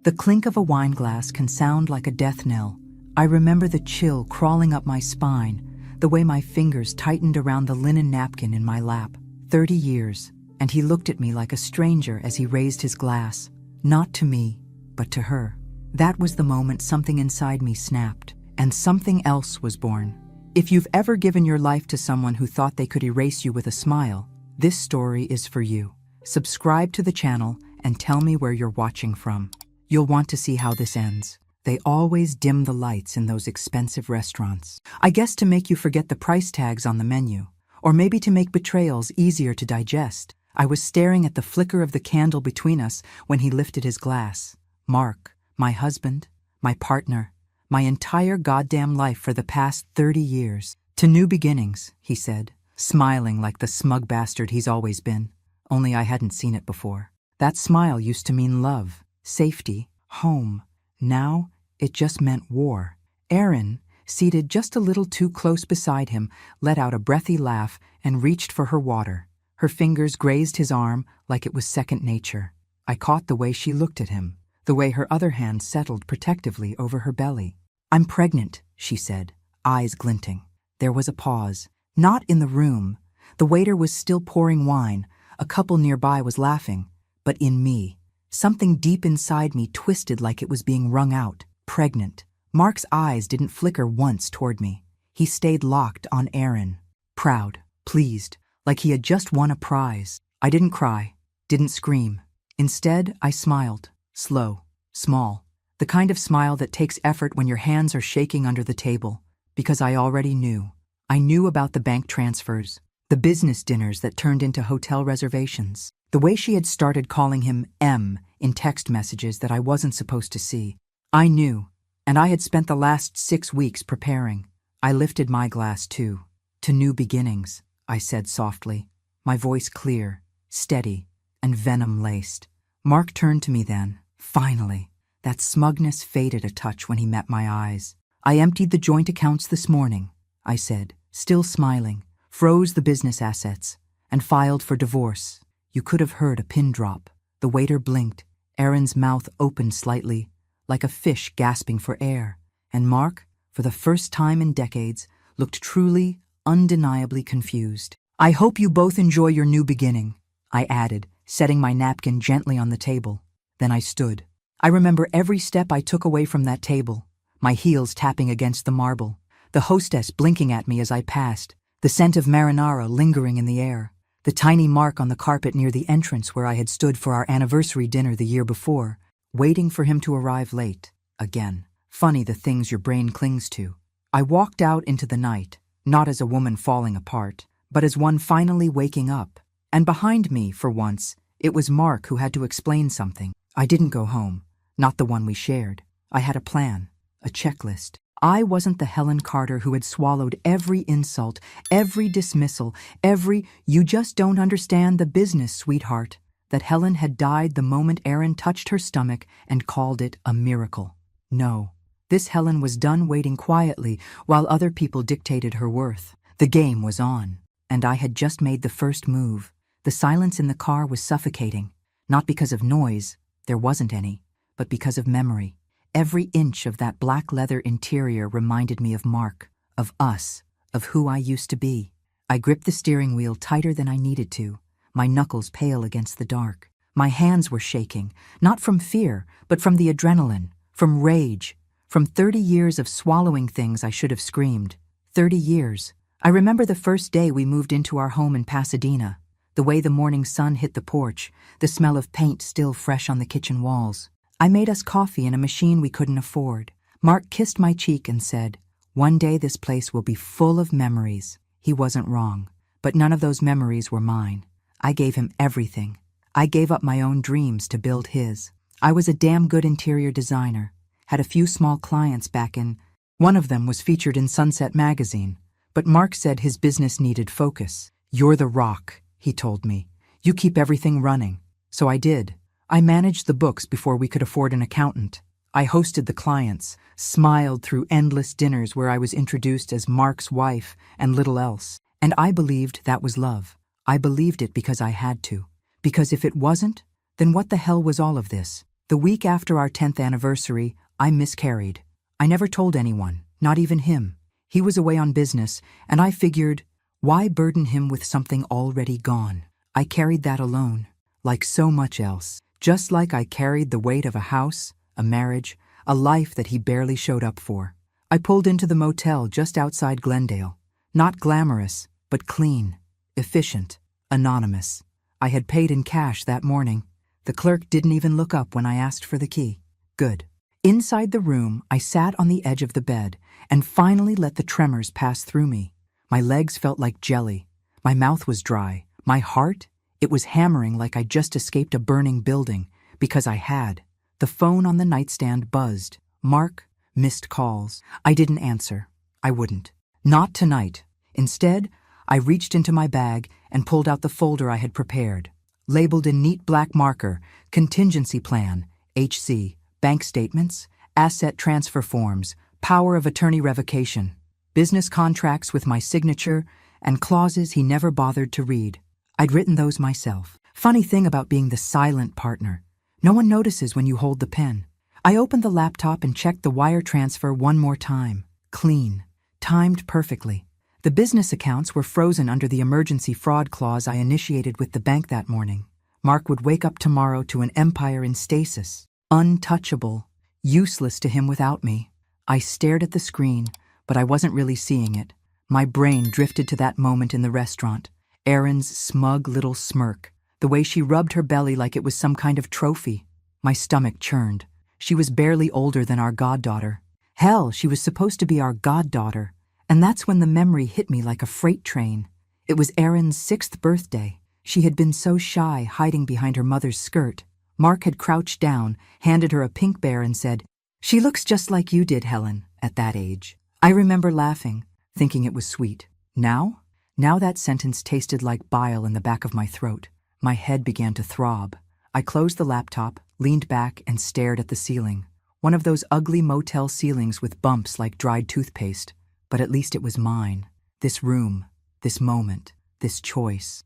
The clink of a wine glass can sound like a death knell. I remember the chill crawling up my spine, the way my fingers tightened around the linen napkin in my lap. 30 years, and he looked at me like a stranger as he raised his glass. Not to me, but to her. That was the moment something inside me snapped, and something else was born. If you've ever given your life to someone who thought they could erase you with a smile, this story is for you. Subscribe to the channel and tell me where you're watching from. You'll want to see how this ends. They always dim the lights in those expensive restaurants. I guess to make you forget the price tags on the menu, or maybe to make betrayals easier to digest. I was staring at the flicker of the candle between us when he lifted his glass. Mark, my husband, my partner, my entire goddamn life for the past 30 years. To new beginnings, he said, smiling like the smug bastard he's always been. Only I hadn't seen it before. That smile used to mean love, safety, home. Now, it just meant war. Erin, seated just a little too close beside him, let out a breathy laugh and reached for her water. Her fingers grazed his arm like it was second nature. I caught the way she looked at him, the way her other hand settled protectively over her belly. "I'm pregnant," she said, eyes glinting. There was a pause. Not in the room. The waiter was still pouring wine. A couple nearby was laughing. But in me, something deep inside me twisted like it was being wrung out. Pregnant. Mark's eyes didn't flicker once toward me. He stayed locked on Erin. Proud, pleased, like he had just won a prize. I didn't cry, didn't scream. Instead, I smiled. Slow, small. The kind of smile that takes effort when your hands are shaking under the table. Because I already knew. I knew about the bank transfers, the business dinners that turned into hotel reservations, the way she had started calling him M in text messages that I wasn't supposed to see. I knew, and I had spent the last 6 weeks preparing. I lifted my glass too. To new beginnings, I said softly, my voice clear, steady, and venom-laced. Mark turned to me then. Finally, that smugness faded a touch when he met my eyes. "I emptied the joint accounts this morning," I said, still smiling, froze the business assets, and filed for divorce. You could have heard a pin drop. The waiter blinked. Erin's mouth opened slightly, like a fish gasping for air, and Mark, for the first time in decades, looked truly, undeniably confused. "I hope you both enjoy your new beginning," I added, setting my napkin gently on the table. Then I stood. I remember every step I took away from that table, my heels tapping against the marble, the hostess blinking at me as I passed, the scent of marinara lingering in the air, the tiny mark on the carpet near the entrance where I had stood for our anniversary dinner the year before, waiting for him to arrive late, again. Funny the things your brain clings to. I walked out into the night, not as a woman falling apart, but as one finally waking up. And behind me, for once, it was Mark who had to explain something. I didn't go home, not the one we shared. I had a plan, a checklist. I wasn't the Helen Carter who had swallowed every insult, every dismissal, every "you just don't understand the business, sweetheart," that Helen had died the moment Erin touched her stomach and called it a miracle. No, this Helen was done waiting quietly while other people dictated her worth. The game was on, and I had just made the first move. The silence in the car was suffocating, not because of noise, there wasn't any, but because of memory. Every inch of that black leather interior reminded me of Mark, of us, of who I used to be. I gripped the steering wheel tighter than I needed to, my knuckles pale against the dark. My hands were shaking, not from fear, but from the adrenaline, from rage, from 30 years of swallowing things I should have screamed. 30 years. I remember the first day we moved into our home in Pasadena, the way the morning sun hit the porch, the smell of paint still fresh on the kitchen walls. I made us coffee in a machine we couldn't afford. Mark kissed my cheek and said, "One day this place will be full of memories." He wasn't wrong, but none of those memories were mine. I gave him everything. I gave up my own dreams to build his. I was a damn good interior designer, had a few small clients back in. One of them was featured in Sunset magazine, but Mark said his business needed focus. "You're the rock," he told me. "You keep everything running." So I did. I managed the books before we could afford an accountant. I hosted the clients, smiled through endless dinners where I was introduced as Mark's wife and little else. And I believed that was love. I believed it because I had to. Because if it wasn't, then what the hell was all of this? The week after our 10th anniversary, I miscarried. I never told anyone, not even him. He was away on business, and I figured, why burden him with something already gone? I carried that alone, like so much else. Just like I carried the weight of a house, a marriage, a life that he barely showed up for. I pulled into the motel just outside Glendale. Not glamorous, but clean, efficient, anonymous. I had paid in cash that morning. The clerk didn't even look up when I asked for the key. Good. Inside the room, I sat on the edge of the bed and finally let the tremors pass through me. My legs felt like jelly. My mouth was dry. My heart, it was hammering like I'd just escaped a burning building, because I had. The phone on the nightstand buzzed. Mark, missed calls. I didn't answer. I wouldn't. Not tonight. Instead, I reached into my bag and pulled out the folder I had prepared. Labeled in neat black marker, contingency plan, HC, bank statements, asset transfer forms, power of attorney revocation, business contracts with my signature, and clauses he never bothered to read. I'd written those myself. Funny thing about being the silent partner. No one notices when you hold the pen. I opened the laptop and checked the wire transfer one more time. Clean. Timed perfectly. The business accounts were frozen under the emergency fraud clause I initiated with the bank that morning. Mark would wake up tomorrow to an empire in stasis. Untouchable. Useless to him without me. I stared at the screen, but I wasn't really seeing it. My brain drifted to that moment in the restaurant. Erin's smug little smirk, the way she rubbed her belly like it was some kind of trophy. My stomach churned. She was barely older than our goddaughter. Hell, she was supposed to be our goddaughter. And that's when the memory hit me like a freight train. It was Erin's 6th birthday. She had been so shy, hiding behind her mother's skirt. Mark had crouched down, handed her a pink bear and said, "She looks just like you did, Helen, at that age." I remember laughing, thinking it was sweet. Now that sentence tasted like bile in the back of my throat. My head began to throb. I closed the laptop, leaned back, and stared at the ceiling. One of those ugly motel ceilings with bumps like dried toothpaste. But at least it was mine. This room, this moment, this choice,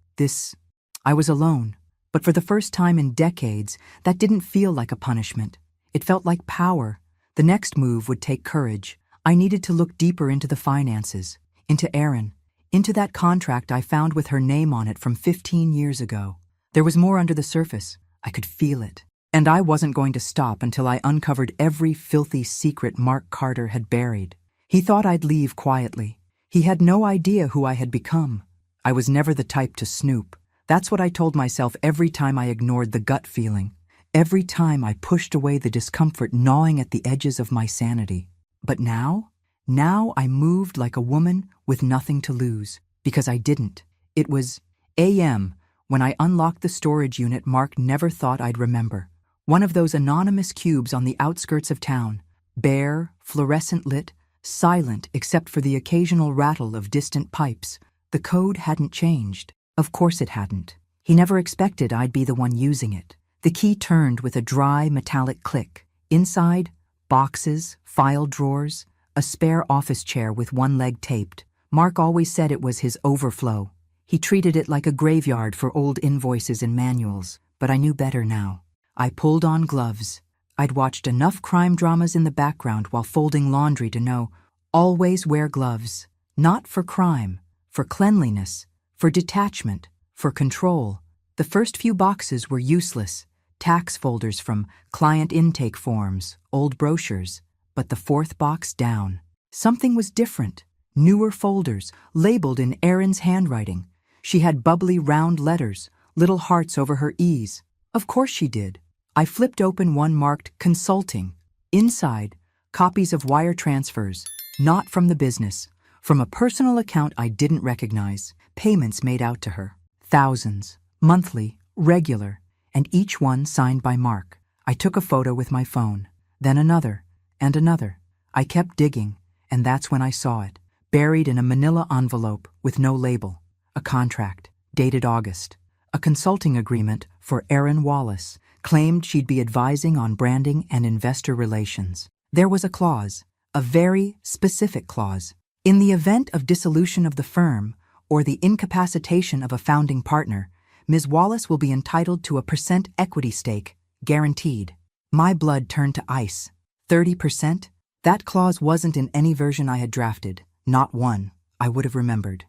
I was alone. But for the first time in decades, that didn't feel like a punishment. It felt like power. The next move would take courage. I needed to look deeper into the finances, into Erin, into that contract I found with her name on it from 15 years ago. There was more under the surface. I could feel it. And I wasn't going to stop until I uncovered every filthy secret Mark Carter had buried. He thought I'd leave quietly. He had no idea who I had become. I was never the type to snoop. That's what I told myself every time I ignored the gut feeling. Every time I pushed away the discomfort gnawing at the edges of my sanity. But now I moved like a woman with nothing to lose. Because I didn't. It was a.m. when I unlocked the storage unit Mark never thought I'd remember. One of those anonymous cubes on the outskirts of town. Bare, fluorescent lit, silent except for the occasional rattle of distant pipes. The code hadn't changed. Of course it hadn't. He never expected I'd be the one using it. The key turned with a dry, metallic click. Inside, boxes, file drawers, a spare office chair with one leg taped. Mark always said it was his overflow. He treated it like a graveyard for old invoices and manuals, but I knew better now. I pulled on gloves. I'd watched enough crime dramas in the background while folding laundry to know, always wear gloves. Not for crime, for cleanliness, for detachment, for control. The first few boxes were useless. Tax folders from client intake forms, old brochures. But the 4th box down. Something was different. Newer folders, labeled in Erin's handwriting. She had bubbly round letters, little hearts over her E's. Of course she did. I flipped open one marked Consulting. Inside, copies of wire transfers, not from the business, from a personal account I didn't recognize. Payments made out to her. Thousands, monthly, regular, and each one signed by Mark. I took a photo with my phone, then another, and another. I kept digging, and that's when I saw it, buried in a manila envelope with no label. A contract, dated August. A consulting agreement for Erin Wallace, claimed she'd be advising on branding and investor relations. There was a clause, a very specific clause. In the event of dissolution of the firm or the incapacitation of a founding partner, Ms. Wallace will be entitled to a % equity stake, guaranteed. My blood turned to ice. 30%? That clause wasn't in any version I had drafted. Not one. I would have remembered.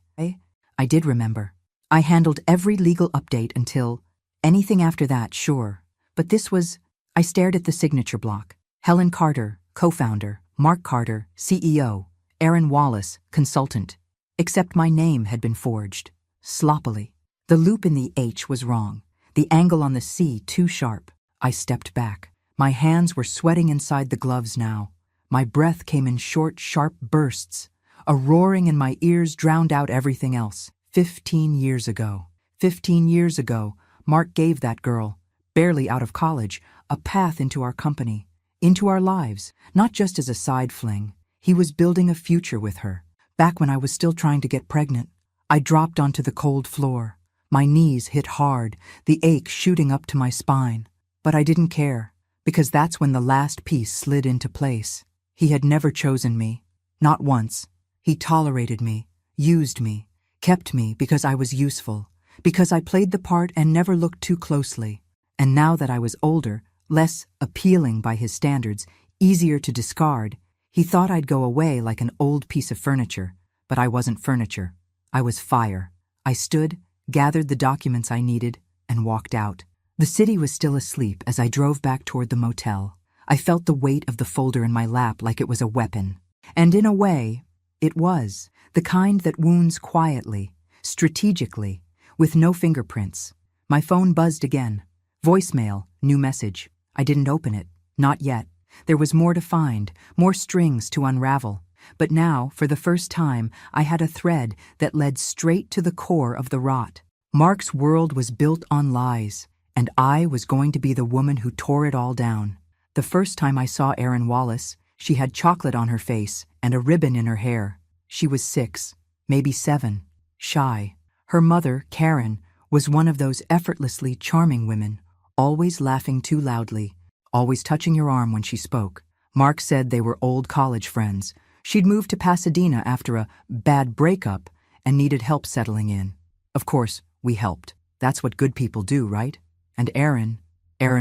I did remember. I handled every legal update until anything after that, sure. But this was, I stared at the signature block. Helen Carter, co-founder. Mark Carter, CEO. Aaron Wallace, consultant. Except my name had been forged. Sloppily. The loop in the H was wrong. The angle on the C too sharp. I stepped back. My hands were sweating inside the gloves now. My breath came in short, sharp bursts. A roaring in my ears drowned out everything else. 15 years ago. 15 years ago, Mark gave that girl, barely out of college, a path into our company, into our lives, not just as a side fling. He was building a future with her. Back when I was still trying to get pregnant, I dropped onto the cold floor. My knees hit hard, the ache shooting up to my spine. But I didn't care, because that's when the last piece slid into place. He had never chosen me. Not once. He tolerated me, used me, kept me because I was useful, because I played the part and never looked too closely. And now that I was older, less appealing by his standards, easier to discard, he thought I'd go away like an old piece of furniture. But I wasn't furniture. I was fire. I stood, gathered the documents I needed, and walked out. The city was still asleep as I drove back toward the motel. I felt the weight of the folder in my lap like it was a weapon. And in a way, it was. The kind that wounds quietly, strategically, with no fingerprints. My phone buzzed again. Voicemail, new message. I didn't open it. Not yet. There was more to find, more strings to unravel. But now, for the first time, I had a thread that led straight to the core of the rot. Mark's world was built on lies, and I was going to be the woman who tore it all down. The first time I saw Aaron Wallace, she had chocolate on her face and a ribbon in her hair. She was 6, maybe 7, shy. Her mother, Karen, was one of those effortlessly charming women, always laughing too loudly, always touching your arm when she spoke. Mark said they were old college friends. She'd moved to Pasadena after a bad breakup and needed help settling in. Of course, we helped. That's what good people do, right? And Erin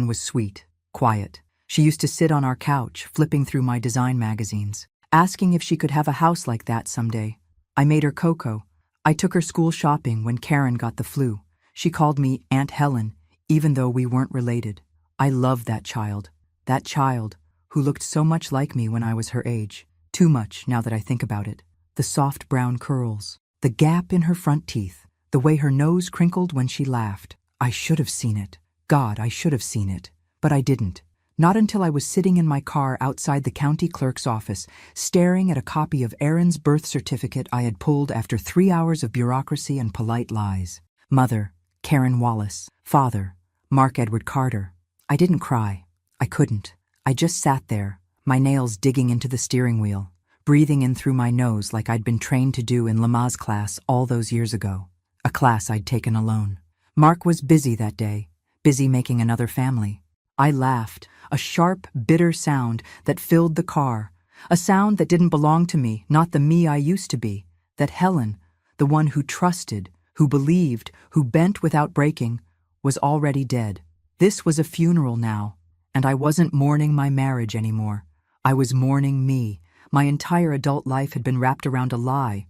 was sweet, quiet. She used to sit on our couch, flipping through my design magazines, asking if she could have a house like that someday. I made her cocoa. I took her school shopping when Karen got the flu. She called me Aunt Helen, even though we weren't related. I loved that child who looked so much like me when I was her age. Too much, now that I think about it. The soft brown curls, the gap in her front teeth, the way her nose crinkled when she laughed. I should have seen it. God, I should have seen it. But I didn't. Not until I was sitting in my car outside the county clerk's office, staring at a copy of Aaron's birth certificate I had pulled after 3 hours of bureaucracy and polite lies. Mother, Karen Wallace. Father, Mark Edward Carter. I didn't cry. I couldn't. I just sat there, my nails digging into the steering wheel, breathing in through my nose like I'd been trained to do in Lamaze class all those years ago, a class I'd taken alone. Mark was busy that day, busy making another family. I laughed, a sharp, bitter sound that filled the car, a sound that didn't belong to me, not the me I used to be, that Helen, the one who trusted, who believed, who bent without breaking, was already dead. This was a funeral now, and I wasn't mourning my marriage anymore. I was mourning me. My entire adult life had been wrapped around a lie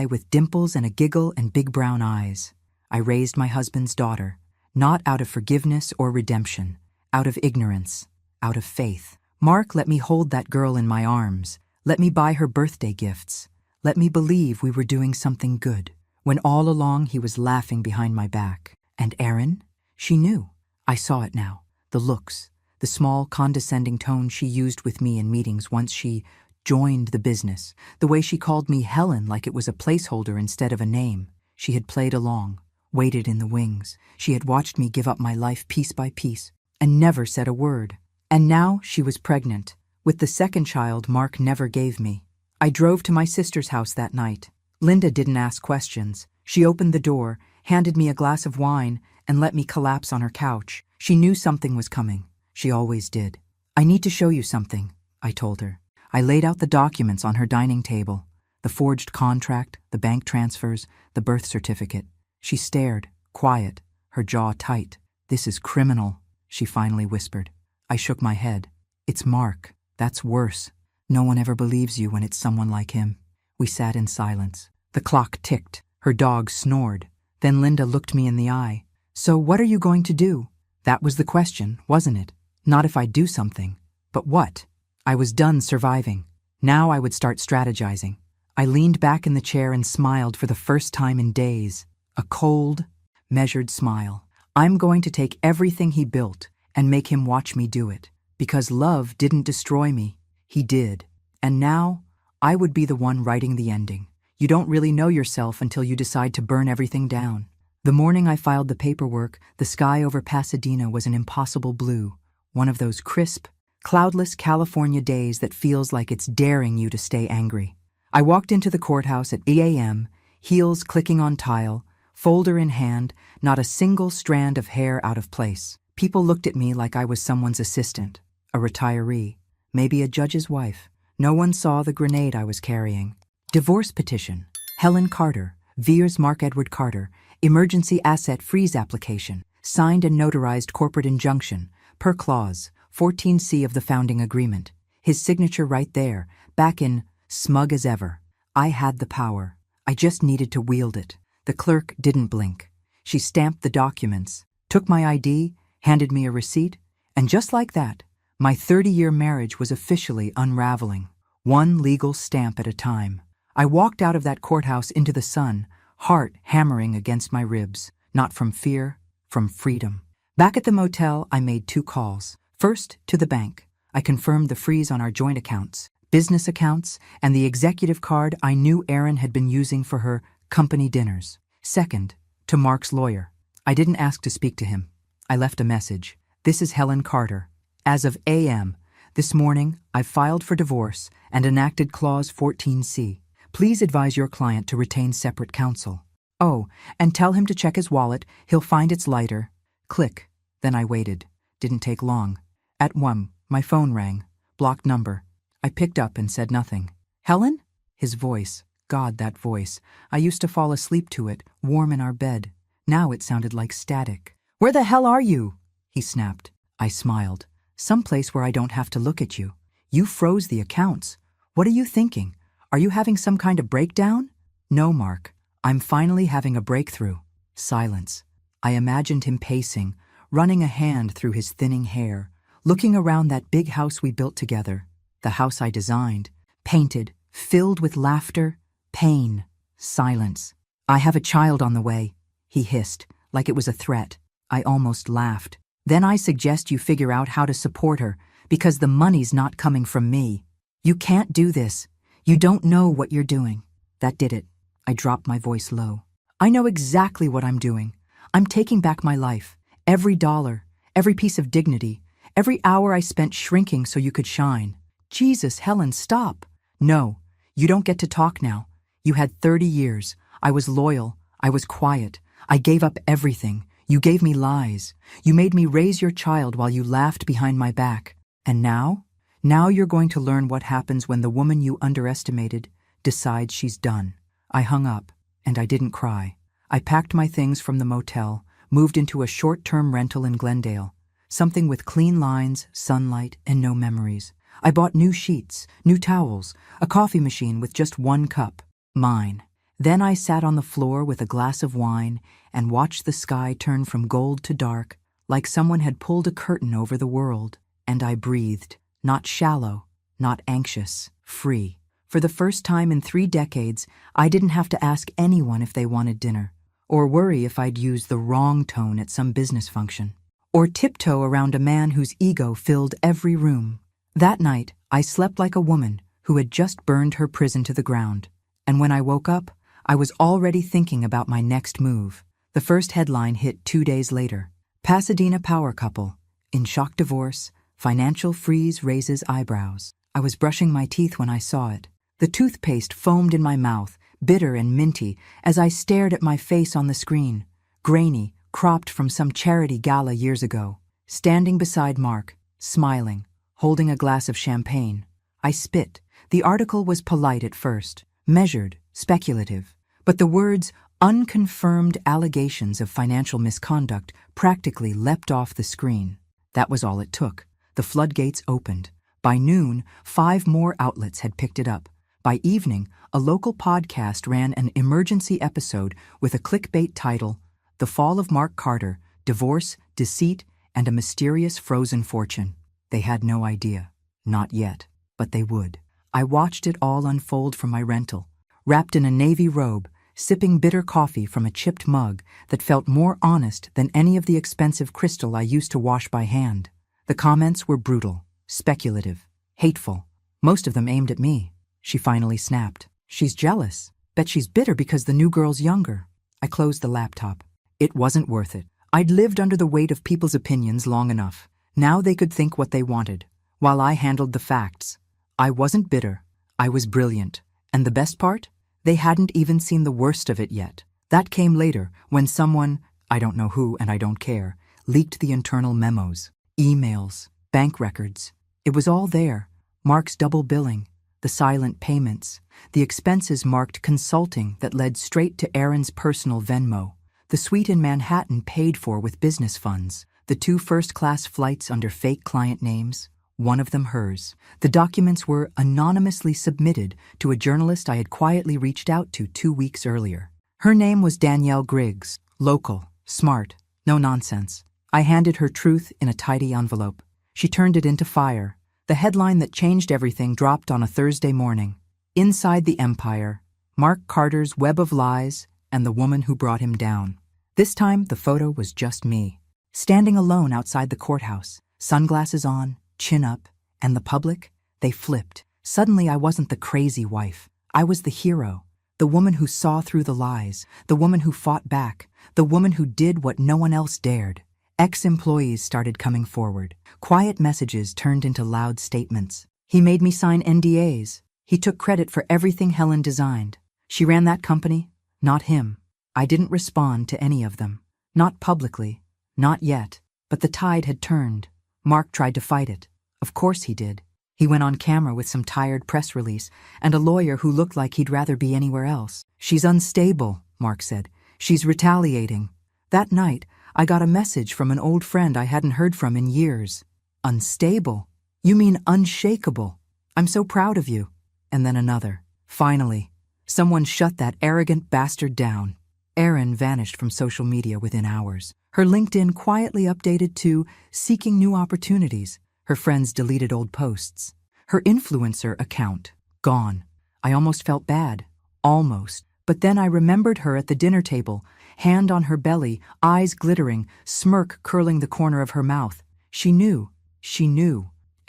with dimples and a giggle and big brown eyes. I raised my husband's daughter, not out of forgiveness or redemption, out of ignorance, out of faith. Mark let me hold that girl in my arms, let me buy her birthday gifts, let me believe we were doing something good, when all along he was laughing behind my back. And Erin? She knew. I saw it now. The looks, the small condescending tone she used with me in meetings once she joined the business, the way she called me Helen like it was a placeholder instead of a name. She had played along, waited in the wings. She had watched me give up my life piece by piece, and never said a word. And now she was pregnant, with the second child Mark never gave me. I drove to my sister's house that night. Linda didn't ask questions. She opened the door, handed me a glass of wine, and let me collapse on her couch. She knew something was coming. She always did. I need to show you something, I told her. I laid out the documents on her dining table, the forged contract, the bank transfers, the birth certificate. She stared, quiet, her jaw tight. This is criminal, she finally whispered. I shook my head. It's Mark. That's worse. No one ever believes you when it's someone like him. We sat in silence. The clock ticked. Her dog snored. Then Linda looked me in the eye. So what are you going to do? That was the question, wasn't it? Not if I do something, but what? I was done surviving. Now I would start strategizing. I leaned back in the chair and smiled for the first time in days. A cold, measured smile. I'm going to take everything he built and make him watch me do it. Because love didn't destroy me. He did. And now, I would be the one writing the ending. You don't really know yourself until you decide to burn everything down. The morning I filed the paperwork, the sky over Pasadena was an impossible blue. One of those crisp, cloudless California days that feels like it's daring you to stay angry. I walked into the courthouse at 8 a.m., heels clicking on tile, folder in hand, not a single strand of hair out of place. People looked at me like I was someone's assistant, a retiree, maybe a judge's wife. No one saw the grenade I was carrying. Divorce petition. Helen Carter, Veers Mark Edward Carter, emergency asset freeze application, signed and notarized corporate injunction, per clause, 14C of the founding agreement. His signature right there, back in, smug as ever. I had the power. I just needed to wield it. The clerk didn't blink. She stamped the documents, took my ID, handed me a receipt, and just like that, my 30-year marriage was officially unraveling, one legal stamp at a time. I walked out of that courthouse into the sun, heart hammering against my ribs, not from fear, from freedom. Back at the motel, I made 2 calls. First, to the bank. I confirmed the freeze on our joint accounts, business accounts, and the executive card I knew Erin had been using for her company dinners. Second, to Mark's lawyer. I didn't ask to speak to him. I left a message. This is Helen Carter. As of a.m. this morning, I've filed for divorce and enacted Clause 14C. Please advise your client to retain separate counsel. Oh, and tell him to check his wallet. He'll find it's lighter. Click. Then I waited. Didn't take long. At 1, my phone rang. Blocked number. I picked up and said nothing. Helen? His voice. God, that voice. I used to fall asleep to it, warm in our bed. Now it sounded like static. Where the hell are you? He snapped. I smiled. Someplace where I don't have to look at you. You froze the accounts. What are you thinking? Are you having some kind of breakdown? No, Mark. I'm finally having a breakthrough. Silence. I imagined him pacing, running a hand through his thinning hair, looking around that big house we built together, the house I designed, painted, filled with laughter, pain, silence. I have a child on the way, he hissed, like it was a threat. I almost laughed. Then I suggest you figure out how to support her, because the money's not coming from me. You can't do this. You don't know what you're doing. That did it. I dropped my voice low. I know exactly what I'm doing. I'm taking back my life. Every dollar, every piece of dignity, every hour I spent shrinking so you could shine. Jesus, Helen, stop. No, you don't get to talk now. You had 30 years. I was loyal. I was quiet. I gave up everything. You gave me lies. You made me raise your child while you laughed behind my back. And now? Now you're going to learn what happens when the woman you underestimated decides she's done. I hung up, and I didn't cry. I packed my things from the motel, moved into a short-term rental in Glendale, something with clean lines, sunlight, and no memories. I bought new sheets, new towels, a coffee machine with just 1 cup, mine. Then I sat on the floor with a glass of wine and watched the sky turn from gold to dark, like someone had pulled a curtain over the world. And I breathed, not shallow, not anxious, free. For the first time in 3 decades, I didn't have to ask anyone if they wanted dinner, or worry if I'd used the wrong tone at some business function, or tiptoe around a man whose ego filled every room. That night, I slept like a woman who had just burned her prison to the ground. And when I woke up, I was already thinking about my next move. The first headline hit 2 days later. Pasadena power couple. In shock divorce, financial freeze raises eyebrows. I was brushing my teeth when I saw it. The toothpaste foamed in my mouth, bitter and minty, as I stared at my face on the screen, grainy, cropped from some charity gala years ago. Standing beside Mark, smiling, holding a glass of champagne. I spit. The article was polite at first, measured, speculative, but the words unconfirmed allegations of financial misconduct practically leapt off the screen. That was all it took. The floodgates opened. By noon, 5 more outlets had picked it up. By evening, a local podcast ran an emergency episode with a clickbait title, The Fall of Mark Carter, Divorce, Deceit, and a Mysterious Frozen Fortune. They had no idea. Not yet. But they would. I watched it all unfold from my rental, wrapped in a navy robe, sipping bitter coffee from a chipped mug that felt more honest than any of the expensive crystal I used to wash by hand. The comments were brutal, speculative, hateful. Most of them aimed at me. She finally snapped. She's jealous. Bet she's bitter because the new girl's younger. I closed the laptop. It wasn't worth it. I'd lived under the weight of people's opinions long enough. Now they could think what they wanted, while I handled the facts. I wasn't bitter. I was brilliant. And the best part? They hadn't even seen the worst of it yet. That came later, when someone, I don't know who and I don't care, leaked the internal memos, emails, bank records. It was all there. Mark's double billing, the silent payments, the expenses marked consulting that led straight to Aaron's personal Venmo, the suite in Manhattan paid for with business funds, the 2 first-class flights under fake client names, one of them hers. The documents were anonymously submitted to a journalist I had quietly reached out to 2 weeks earlier. Her name was Danielle Griggs, local, smart, no nonsense. I handed her truth in a tidy envelope. She turned it into fire. The headline that changed everything dropped on a Thursday morning. Inside the Empire, Mark Carter's web of lies and the woman who brought him down. This time, the photo was just me, standing alone outside the courthouse, sunglasses on, chin up, and the public, they flipped. Suddenly, I wasn't the crazy wife. I was the hero, the woman who saw through the lies, the woman who fought back, the woman who did what no one else dared. Ex-employees started coming forward. Quiet messages turned into loud statements. He made me sign NDAs. He took credit for everything Helen designed. She ran that company, not him. I didn't respond to any of them. Not publicly. Not yet. But the tide had turned. Mark tried to fight it. Of course he did. He went on camera with some tired press release and a lawyer who looked like he'd rather be anywhere else. She's unstable, Mark said. She's retaliating. That night, I got a message from an old friend I hadn't heard from in years. Unstable? You mean unshakable? I'm so proud of you. And then another. Finally, someone shut that arrogant bastard down. Erin vanished from social media within hours. Her LinkedIn quietly updated to seeking new opportunities. Her friends deleted old posts. Her influencer account, gone. I almost felt bad. Almost. But then I remembered her at the dinner table, hand on her belly, eyes glittering, smirk curling the corner of her mouth. She knew,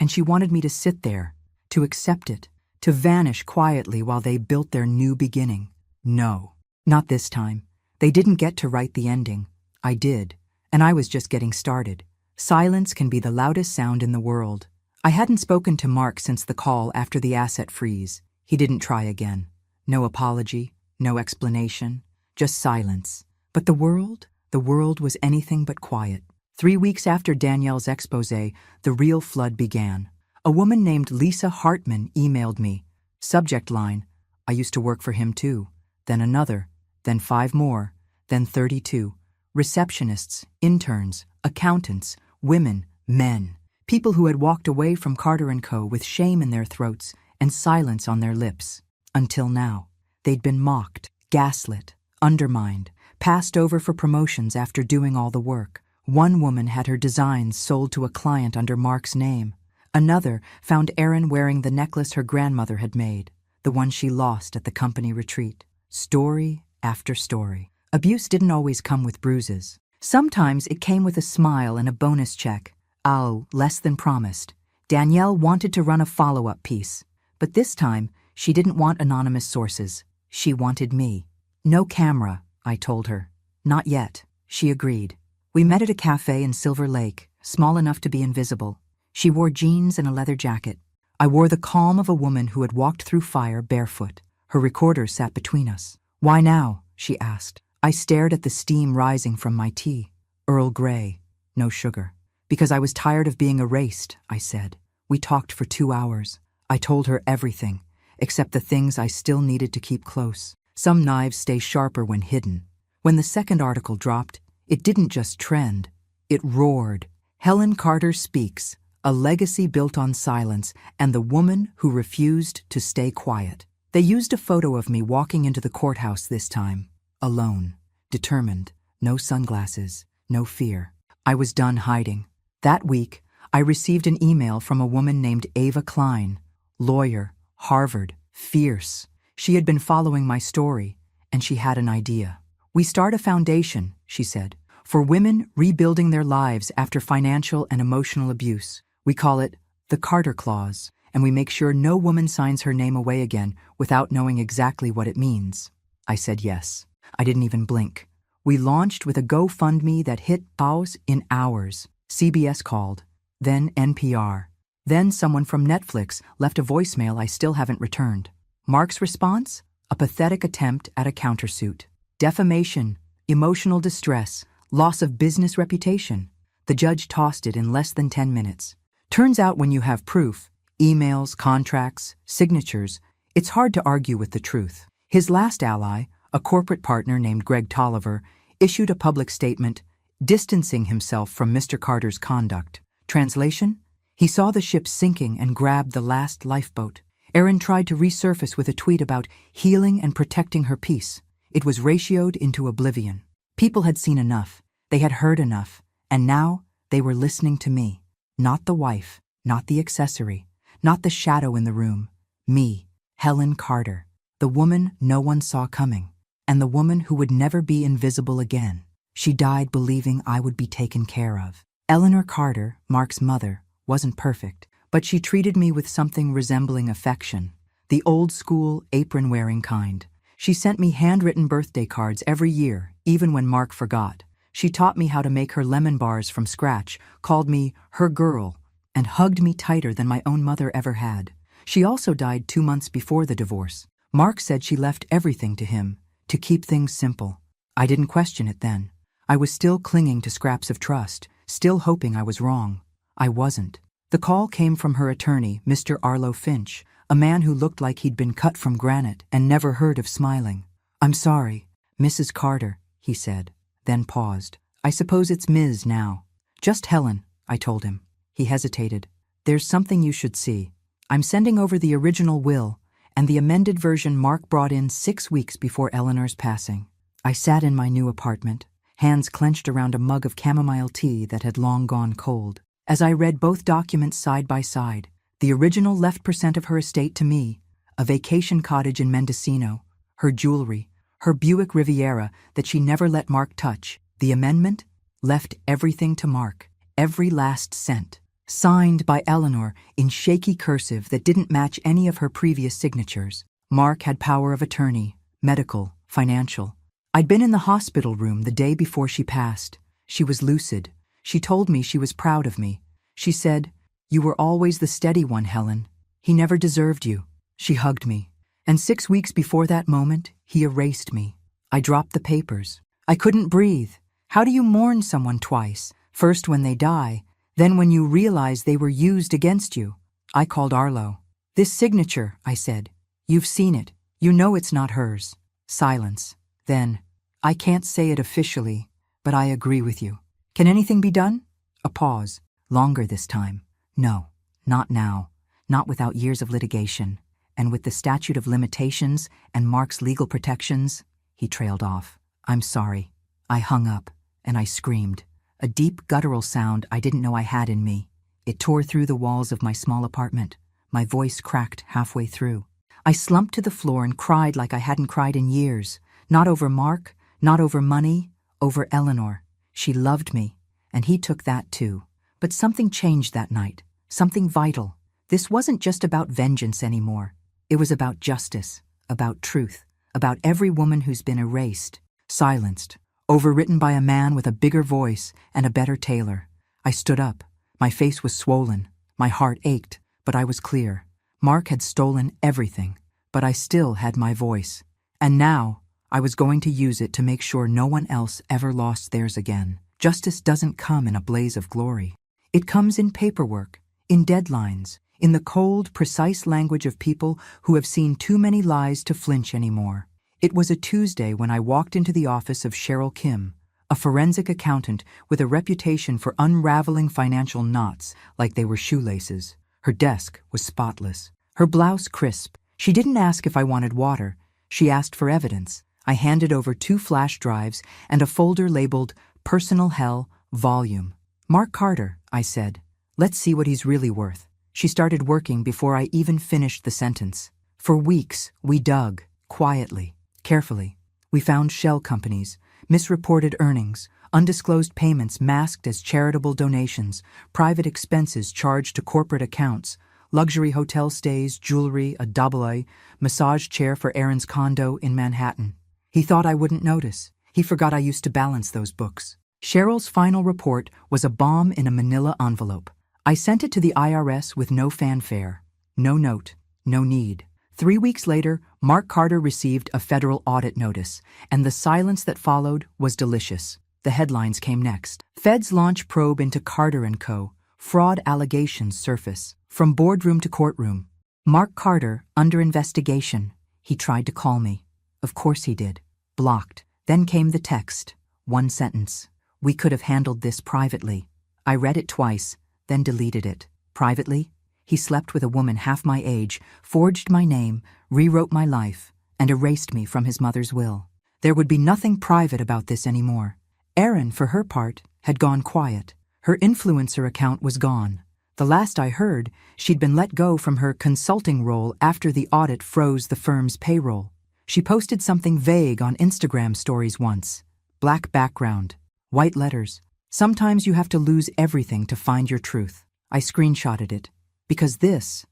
and she wanted me to sit there, to accept it, to vanish quietly while they built their new beginning. No, not this time. They didn't get to write the ending. I did, and I was just getting started. Silence can be the loudest sound in the world. I hadn't spoken to Mark since the call after the asset freeze. He didn't try again. No apology, no explanation, just silence. But the world was anything but quiet. 3 weeks after Danielle's exposé, the real flood began. A woman named Lisa Hartman emailed me. Subject line, I used to work for him too. Then another, then 5 more, then 32. Receptionists, interns, accountants, women, men. People who had walked away from Carter & Co. with shame in their throats and silence on their lips. Until now, they'd been mocked, gaslit, undermined, passed over for promotions after doing all the work. One woman had her designs sold to a client under Mark's name. Another found Erin wearing the necklace her grandmother had made, the one she lost at the company retreat. Story after story. Abuse didn't always come with bruises. Sometimes it came with a smile and a bonus check. Oh, less than promised. Danielle wanted to run a follow-up piece. But this time, she didn't want anonymous sources. She wanted me. No camera, I told her. Not yet. She agreed. We met at a cafe in Silver Lake, small enough to be invisible. She wore jeans and a leather jacket. I wore the calm of a woman who had walked through fire barefoot. Her recorder sat between us. Why now? She asked. I stared at the steam rising from my tea. Earl Grey, no sugar. Because I was tired of being erased, I said. We talked for 2 hours. I told her everything, except the things I still needed to keep close. Some knives stay sharper when hidden. When the second article dropped, it didn't just trend. It roared. Helen Carter speaks. a legacy built on silence, and the woman who refused to stay quiet. They used a photo of me walking into the courthouse this time, alone, determined, no sunglasses, no fear. I was done hiding. That week, I received an email from a woman named Ava Klein, lawyer, Harvard, fierce. She had been following my story, and she had an idea. "We start a foundation," she said, "for women rebuilding their lives after financial and emotional abuse. We call it the Carter Clause, and we make sure no woman signs her name away again without knowing exactly what it means." I said yes. I didn't even blink. We launched with a GoFundMe that hit pause in hours. CBS called, then NPR. Then someone from Netflix left a voicemail I still haven't returned. Mark's response? A pathetic attempt at a countersuit. Defamation, emotional distress, loss of business reputation. The judge tossed it in less than 10 minutes. Turns out when you have proof, emails, contracts, signatures, it's hard to argue with the truth. His last ally, a corporate partner named Greg Tolliver, issued a public statement distancing himself from Mr. Carter's conduct. Translation? He saw the ship sinking and grabbed the last lifeboat. Erin tried to resurface with a tweet about healing and protecting her peace. It was ratioed into oblivion. People had seen enough. They had heard enough. And now they were listening to me. Not the wife, not the accessory, not the shadow in the room. Me, Helen Carter, the woman no one saw coming, and the woman who would never be invisible again. She died believing I would be taken care of. Eleanor Carter, Mark's mother, wasn't perfect, but she treated me with something resembling affection, the old-school, apron-wearing kind. She sent me handwritten birthday cards every year, even when Mark forgot. She taught me how to make her lemon bars from scratch, called me her girl, and hugged me tighter than my own mother ever had. She also died 2 months before the divorce. Mark said she left everything to him, to keep things simple. I didn't question it then. I was still clinging to scraps of trust, still hoping I was wrong. I wasn't. The call came from her attorney, Mr. Arlo Finch, a man who looked like he'd been cut from granite and never heard of smiling. "I'm sorry, Mrs. Carter," he said, then paused. "I suppose it's Ms. now." "Just Helen," I told him. He hesitated. "There's something you should see. I'm sending over the original will and the amended version Mark brought in 6 weeks before Eleanor's passing." I sat in my new apartment, hands clenched around a mug of chamomile tea that had long gone cold. As I read both documents side by side, the original left % of her estate to me, a vacation cottage in Mendocino, her jewelry, her Buick Riviera that she never let Mark touch. The amendment left everything to Mark, every last cent. Signed by Eleanor in shaky cursive that didn't match any of her previous signatures. Mark had power of attorney, medical, financial. I'd been in the hospital room the day before she passed. She was lucid. She told me she was proud of me. She said, "You were always the steady one, Helen. He never deserved you." She hugged me. And 6 weeks before that moment, he erased me. I dropped the papers. I couldn't breathe. How do you mourn someone twice? First when they die, then when you realize they were used against you. I called Arlo. "This signature," I said. "You've seen it. You know it's not hers." Silence. Then, "I can't say it officially, but I agree with you. Can anything be done?" A pause. Longer this time. "No, not now. Not without years of litigation. And with the statute of limitations and Mark's legal protections." He trailed off. "I'm sorry." I hung up, and I screamed. A deep guttural sound I didn't know I had in me. It tore through the walls of my small apartment. My voice cracked halfway through. I slumped to the floor and cried like I hadn't cried in years. Not over Mark, not over money, over Eleanor. She loved me, and he took that too. But something changed that night, something vital. This wasn't just about vengeance anymore. It was about justice, about truth, about every woman who's been erased, silenced, overwritten by a man with a bigger voice and a better tailor. I stood up. My face was swollen. My heart ached, but I was clear. Mark had stolen everything, but I still had my voice. And now, I was going to use it to make sure no one else ever lost theirs again. Justice doesn't come in a blaze of glory. It comes in paperwork, in deadlines, in the cold, precise language of people who have seen too many lies to flinch anymore. It was a Tuesday when I walked into the office of Cheryl Kim, a forensic accountant with a reputation for unraveling financial knots like they were shoelaces. Her desk was spotless, her blouse crisp. She didn't ask if I wanted water. She asked for evidence. I handed over 2 flash drives and a folder labeled Personal Hell Volume. "Mark Carter," I said. "Let's see what he's really worth." She started working before I even finished the sentence. For weeks, we dug, quietly, carefully. We found shell companies, misreported earnings, undisclosed payments masked as charitable donations, private expenses charged to corporate accounts, luxury hotel stays, jewelry, a double-A, massage chair for Aaron's condo in Manhattan. He thought I wouldn't notice. He forgot I used to balance those books. Cheryl's final report was a bomb in a manila envelope. I sent it to the IRS with no fanfare. No note, no need. 3 weeks later, Mark Carter received a federal audit notice, and the silence that followed was delicious. The headlines came next. Feds launch probe into Carter & Co. Fraud allegations surface. From boardroom to courtroom. Mark Carter, under investigation. He tried to call me. Of course he did. Blocked. Then came the text. 1 sentence. "We could have handled this privately." I read it twice, then deleted it. Privately? He slept with a woman half my age, forged my name, rewrote my life, and erased me from his mother's will. There would be nothing private about this anymore. Erin, for her part, had gone quiet. Her influencer account was gone. The last I heard, she'd been let go from her consulting role after the audit froze the firm's payroll. She posted something vague on Instagram stories once. Black background, white letters. "Sometimes you have to lose everything to find your truth." I screenshotted it. Because this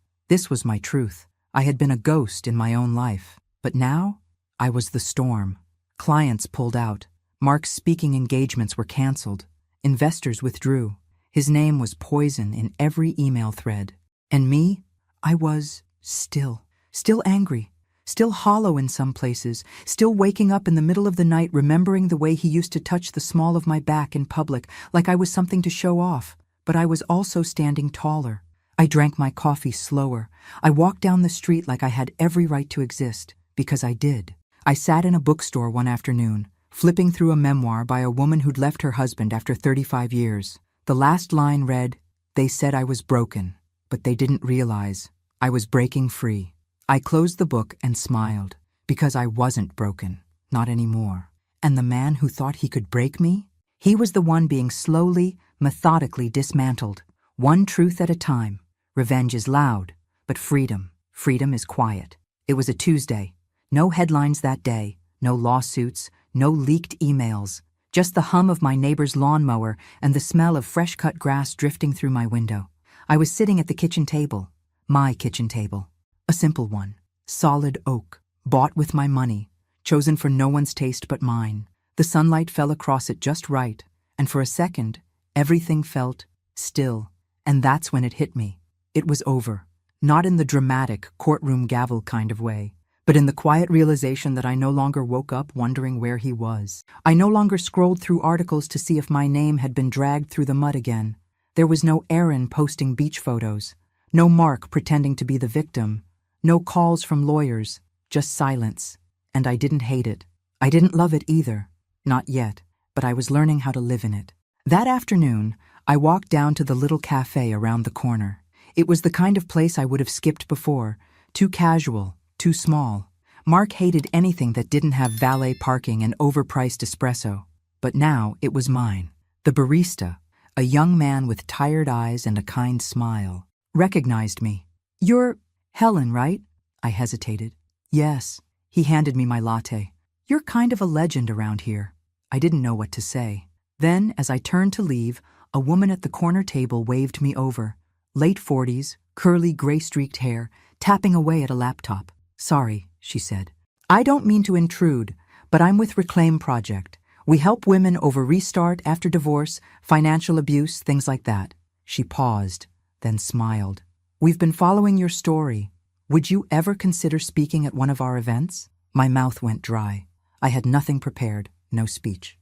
was my truth. I had been a ghost in my own life. But now, I was the storm. Clients pulled out. Mark's speaking engagements were canceled. Investors withdrew. His name was poison in every email thread. And me? I was still angry, still hollow in some places, still waking up in the middle of the night remembering the way he used to touch the small of my back in public like I was something to show off. But I was also standing taller. I drank my coffee slower. I walked down the street like I had every right to exist, because I did. I sat in a bookstore one afternoon, flipping through a memoir by a woman who'd left her husband after 35 years. The last line read, "They said I was broken, but they didn't realize I was breaking free." I closed the book and smiled, because I wasn't broken, not anymore. And the man who thought he could break me? He was the one being slowly, methodically dismantled, one truth at a time. Revenge is loud, but freedom is quiet. It was a Tuesday. No headlines that day, no lawsuits, no leaked emails, just the hum of my neighbor's lawnmower and the smell of fresh-cut grass drifting through my window. I was sitting at the kitchen table, my kitchen table, a simple one, solid oak, bought with my money, chosen for no one's taste but mine. The sunlight fell across it just right, and for a second, everything felt still, and that's when it hit me. It was over, not in the dramatic courtroom gavel kind of way, but in the quiet realization that I no longer woke up wondering where he was. I no longer scrolled through articles to see if my name had been dragged through the mud again. There was no Erin posting beach photos, no Mark pretending to be the victim, no calls from lawyers, just silence. And I didn't hate it. I didn't love it either. Not yet, but I was learning how to live in it. That afternoon, I walked down to the little cafe around the corner. It was the kind of place I would have skipped before, too casual, too small. Mark hated anything that didn't have valet parking and overpriced espresso. But now it was mine. The barista, a young man with tired eyes and a kind smile, recognized me. "You're Helen, right?" I hesitated. "Yes." He handed me my latte. "You're kind of a legend around here." I didn't know what to say. Then, as I turned to leave, a woman at the corner table waved me over. Late 40s, curly gray-streaked hair, tapping away at a laptop. "Sorry," she said. "I don't mean to intrude, but I'm with Reclaim Project. We help women over restart after divorce, financial abuse, things like that." She paused, then smiled. "We've been following your story. Would you ever consider speaking at one of our events?" My mouth went dry. I had nothing prepared, no speech.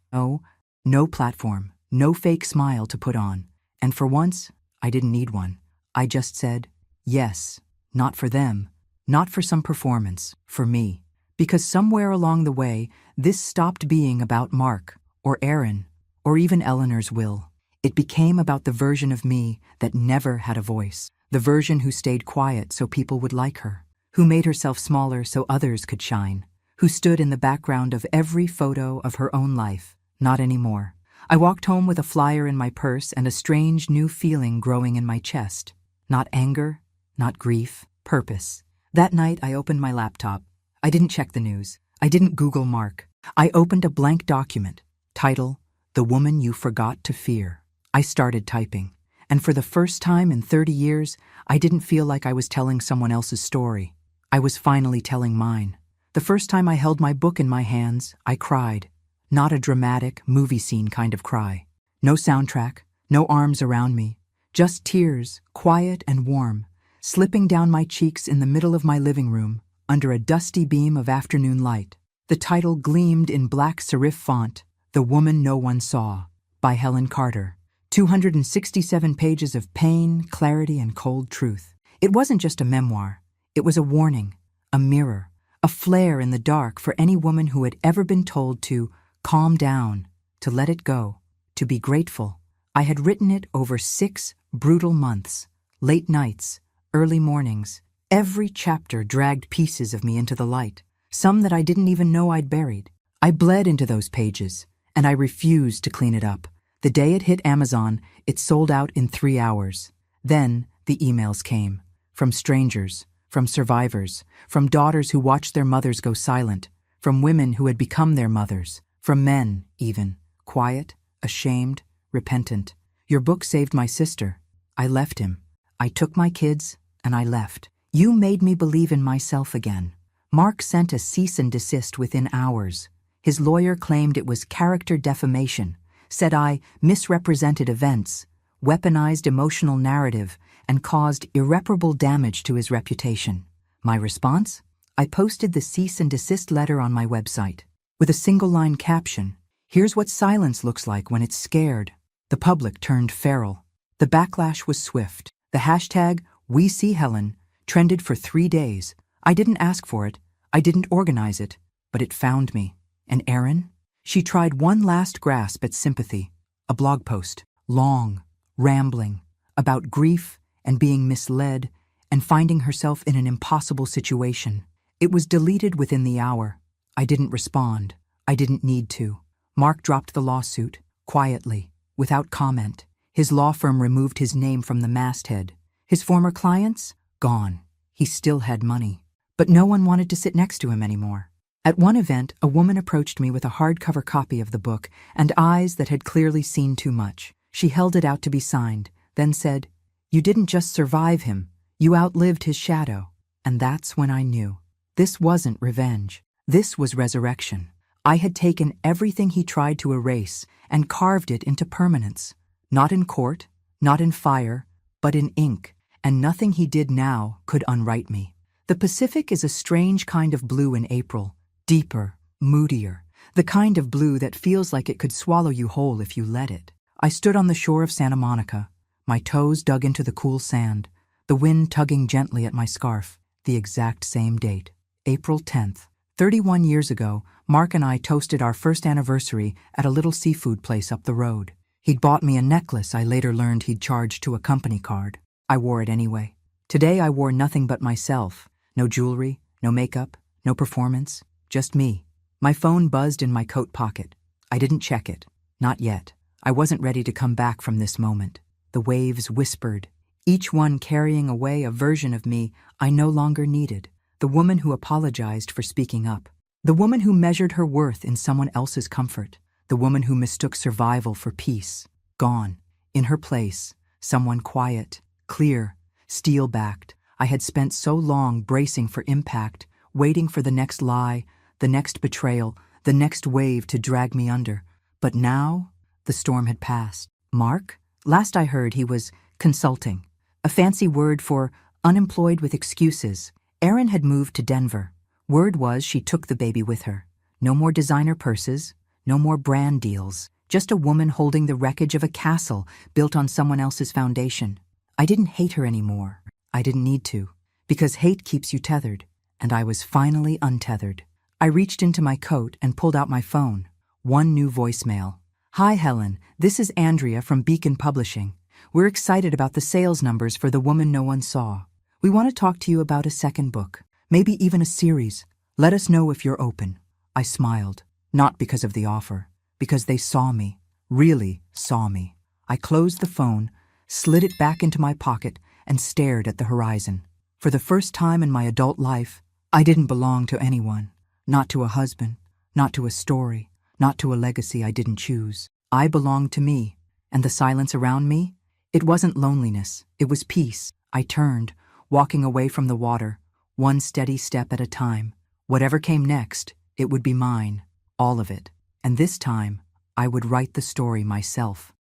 No platform, no fake smile to put on. And for once, I didn't need one. I just said, yes, not for them, not for some performance, for me. Because somewhere along the way, this stopped being about Mark, or Erin, or even Eleanor's will. It became about the version of me that never had a voice, the version who stayed quiet so people would like her, who made herself smaller so others could shine, who stood in the background of every photo of her own life. Not anymore. I walked home with a flyer in my purse and a strange new feeling growing in my chest. Not anger, not grief, purpose. That night I opened my laptop. I didn't check the news. I didn't Google Mark. I opened a blank document. Title, The Woman You Forgot to Fear. I started typing, and for the first time in 30 years, I didn't feel like I was telling someone else's story. I was finally telling mine. The first time I held my book in my hands, I cried. Not a dramatic, movie scene kind of cry. No soundtrack, no arms around me. Just tears, quiet and warm, slipping down my cheeks in the middle of my living room, under a dusty beam of afternoon light. The title gleamed in black serif font, The Woman No One Saw, by Helen Carter. 267 pages of pain, clarity, and cold truth. It wasn't just a memoir. It was a warning, a mirror, a flare in the dark for any woman who had ever been told to calm down, to let it go, to be grateful. I had written it over 6 brutal months, late nights, early mornings. Every chapter dragged pieces of me into the light, some that I didn't even know I'd buried. I bled into those pages, and I refused to clean it up. The day it hit Amazon, it sold out in 3 hours. Then the emails came, from strangers, from survivors, from daughters who watched their mothers go silent, from women who had become their mothers, from men, even, quiet, ashamed, repentant. Your book saved my sister. I left him. I took my kids, and I left. You made me believe in myself again. Mark sent a cease and desist within hours. His lawyer claimed it was character defamation, said I misrepresented events, weaponized emotional narrative, and caused irreparable damage to his reputation. My response? I posted the cease and desist letter on my website, with a single-line caption, "Here's what silence looks like when it's scared." The public turned feral. The backlash was swift. The hashtag #WeSeeHelen trended for 3 days. I didn't ask for it. I didn't organize it. But it found me. And Erin? She tried one last grasp at sympathy. A blog post. Long, rambling, about grief and being misled and finding herself in an impossible situation. It was deleted within the hour. I didn't respond. I didn't need to. Mark dropped the lawsuit, quietly, without comment. His law firm removed his name from the masthead. His former clients? Gone. He still had money. But no one wanted to sit next to him anymore. At one event, a woman approached me with a hardcover copy of the book and eyes that had clearly seen too much. She held it out to be signed, then said, "You didn't just survive him, you outlived his shadow." And that's when I knew. This wasn't revenge. This was resurrection. I had taken everything he tried to erase and carved it into permanence. Not in court, not in fire, but in ink. And nothing he did now could unwrite me. The Pacific is a strange kind of blue in April. Deeper, moodier. The kind of blue that feels like it could swallow you whole if you let it. I stood on the shore of Santa Monica, my toes dug into the cool sand, the wind tugging gently at my scarf. The exact same date, April 10th. 31 years ago, Mark and I toasted our first anniversary at a little seafood place up the road. He'd bought me a necklace I later learned he'd charged to a company card. I wore it anyway. Today I wore nothing but myself. No jewelry, no makeup, no performance, just me. My phone buzzed in my coat pocket. I didn't check it. Not yet. I wasn't ready to come back from this moment. The waves whispered, each one carrying away a version of me I no longer needed. The woman who apologized for speaking up. The woman who measured her worth in someone else's comfort. The woman who mistook survival for peace. Gone. In her place, someone quiet, clear, steel-backed. I had spent so long bracing for impact, waiting for the next lie, the next betrayal, the next wave to drag me under. But now, the storm had passed. Mark? Last I heard, he was consulting, a fancy word for unemployed with excuses. Erin had moved to Denver. Word was she took the baby with her. No more designer purses, no more brand deals, just a woman holding the wreckage of a castle built on someone else's foundation. I didn't hate her anymore. I didn't need to, because hate keeps you tethered, and I was finally untethered. I reached into my coat and pulled out my phone. One new voicemail. Hi, Helen. This is Andrea from Beacon Publishing. We're excited about the sales numbers for The Woman No One Saw. We want to talk to you about a second book, maybe even a series. Let us know if you're open. I smiled, not because of the offer, because they saw me, really saw me. I closed the phone, slid it back into my pocket, and stared at the horizon. For the first time in my adult life, I didn't belong to anyone. Not to a husband, not to a story, not to a legacy I didn't choose. I belonged to me, and the silence around me? It wasn't loneliness, it was peace. I turned, walking away from the water, one steady step at a time. Whatever came next, it would be mine, all of it. And this time, I would write the story myself.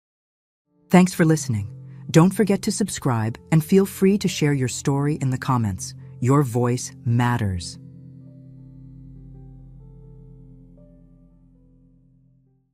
Thanks for listening. Don't forget to subscribe and feel free to share your story in the comments. Your voice matters.